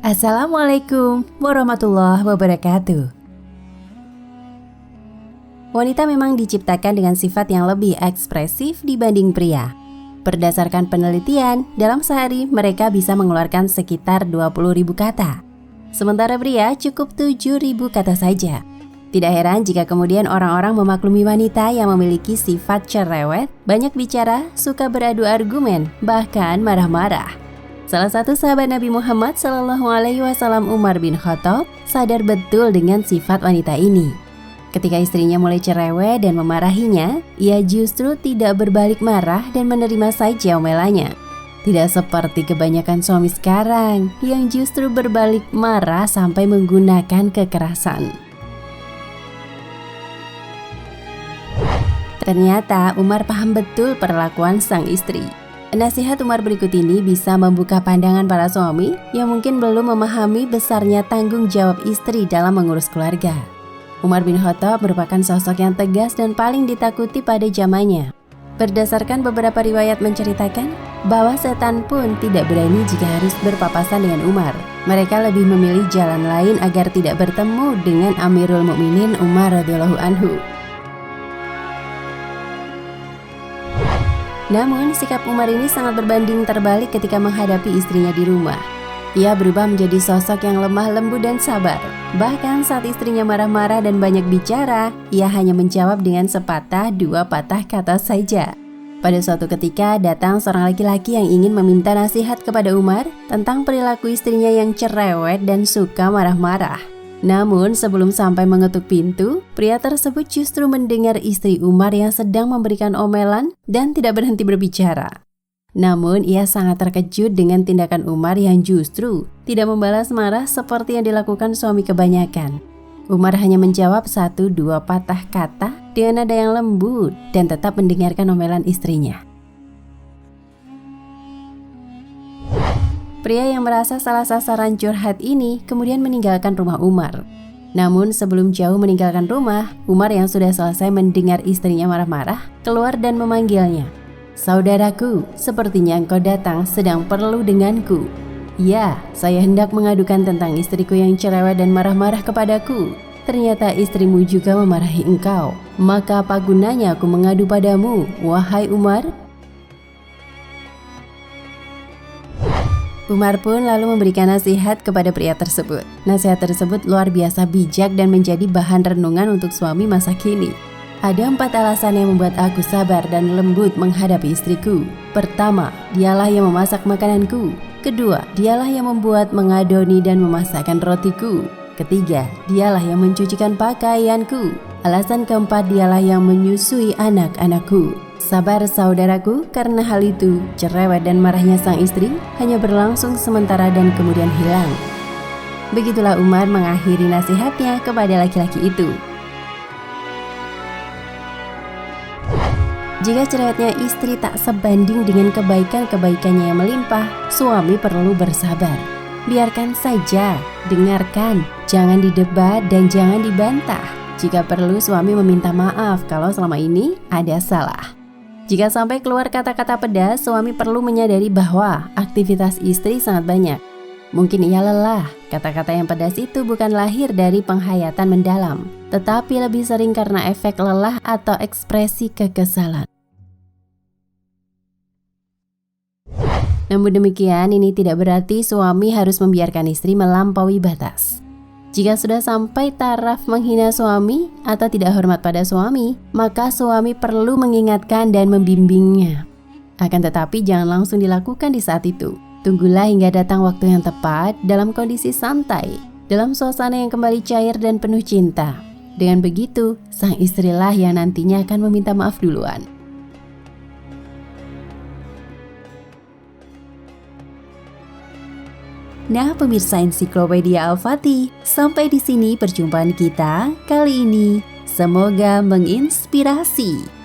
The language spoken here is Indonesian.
Assalamualaikum warahmatullahi wabarakatuh. Wanita memang diciptakan dengan sifat yang lebih ekspresif dibanding pria. Berdasarkan penelitian, dalam sehari mereka bisa mengeluarkan sekitar 20.000 kata. Sementara pria cukup 7.000 kata saja. Tidak heran jika kemudian orang-orang memaklumi wanita yang memiliki sifat cerewet, banyak bicara, suka beradu argumen, bahkan marah-marah. Salah satu sahabat Nabi Muhammad SAW, Umar bin Khattab, sadar betul dengan sifat wanita ini. Ketika istrinya mulai cerewet dan memarahinya, ia justru tidak berbalik marah dan menerima saja omelannya. Tidak seperti kebanyakan suami sekarang yang justru berbalik marah sampai menggunakan kekerasan. Ternyata Umar paham betul perlakuan sang istri. Nasihat Umar berikut ini bisa membuka pandangan para suami yang mungkin belum memahami besarnya tanggung jawab istri dalam mengurus keluarga. Umar bin Khattab merupakan sosok yang tegas dan paling ditakuti pada zamannya. Berdasarkan beberapa riwayat menceritakan bahwa setan pun tidak berani jika harus berpapasan dengan Umar. Mereka lebih memilih jalan lain agar tidak bertemu dengan Amirul Mukminin Umar radhiyallahu anhu. Namun, sikap Umar ini sangat berbanding terbalik ketika menghadapi istrinya di rumah. Ia berubah menjadi sosok yang lemah lembut dan sabar. Bahkan saat istrinya marah-marah dan banyak bicara, ia hanya menjawab dengan sepatah dua patah kata saja. Pada suatu ketika, datang seorang laki-laki yang ingin meminta nasihat kepada Umar tentang perilaku istrinya yang cerewet dan suka marah-marah. Namun sebelum sampai mengetuk pintu, pria tersebut justru mendengar istri Umar yang sedang memberikan omelan dan tidak berhenti berbicara. Namun ia sangat terkejut dengan tindakan Umar yang justru tidak membalas marah seperti yang dilakukan suami kebanyakan. Umar hanya menjawab 1-2 patah kata dengan nada yang lembut dan tetap mendengarkan omelan istrinya. Pria yang merasa salah sasaran curhat ini kemudian meninggalkan rumah Umar. Namun sebelum jauh meninggalkan rumah, Umar yang sudah selesai mendengar istrinya marah-marah, keluar dan memanggilnya. "Saudaraku, sepertinya engkau datang sedang perlu denganku." "Ya, saya hendak mengadukan tentang istriku yang cerewet dan marah-marah kepadaku. Ternyata istrimu juga memarahi engkau. Maka apa gunanya aku mengadu padamu, wahai Umar?" Umar pun lalu memberikan nasihat kepada pria tersebut. Nasihat tersebut luar biasa bijak dan menjadi bahan renungan untuk suami masa kini. "Ada 4 alasan yang membuat aku sabar dan lembut menghadapi istriku. Pertama, dialah yang memasak makananku. Kedua, dialah yang membuat mengadoni dan memasakkan rotiku. Ketiga, dialah yang mencucikan pakaianku. Alasan keempat, dialah yang menyusui anak-anakku." Sabar saudaraku, karena hal itu, cerewet dan marahnya sang istri hanya berlangsung sementara dan kemudian hilang. Begitulah Umar mengakhiri nasihatnya kepada laki-laki itu. Jika cerewetnya istri tak sebanding dengan kebaikan-kebaikannya yang melimpah, suami perlu bersabar. Biarkan saja, dengarkan, jangan didebat dan jangan dibantah. Jika perlu, suami meminta maaf kalau selama ini ada salah. Jika sampai keluar kata-kata pedas, suami perlu menyadari bahwa aktivitas istri sangat banyak. Mungkin ia lelah. Kata-kata yang pedas itu bukan lahir dari penghayatan mendalam, tetapi lebih sering karena efek lelah atau ekspresi kekesalan. Namun demikian, ini tidak berarti suami harus membiarkan istri melampaui batas. Jika sudah sampai taraf menghina suami atau tidak hormat pada suami, maka suami perlu mengingatkan dan membimbingnya. Akan tetapi jangan langsung dilakukan di saat itu. Tunggulah hingga datang waktu yang tepat dalam kondisi santai, dalam suasana yang kembali cair dan penuh cinta. Dengan begitu, sang istrilah yang nantinya akan meminta maaf duluan. Nah, pemirsa Ensiklopedia Al-Fatih, sampai di sini perjumpaan kita kali ini. Semoga menginspirasi.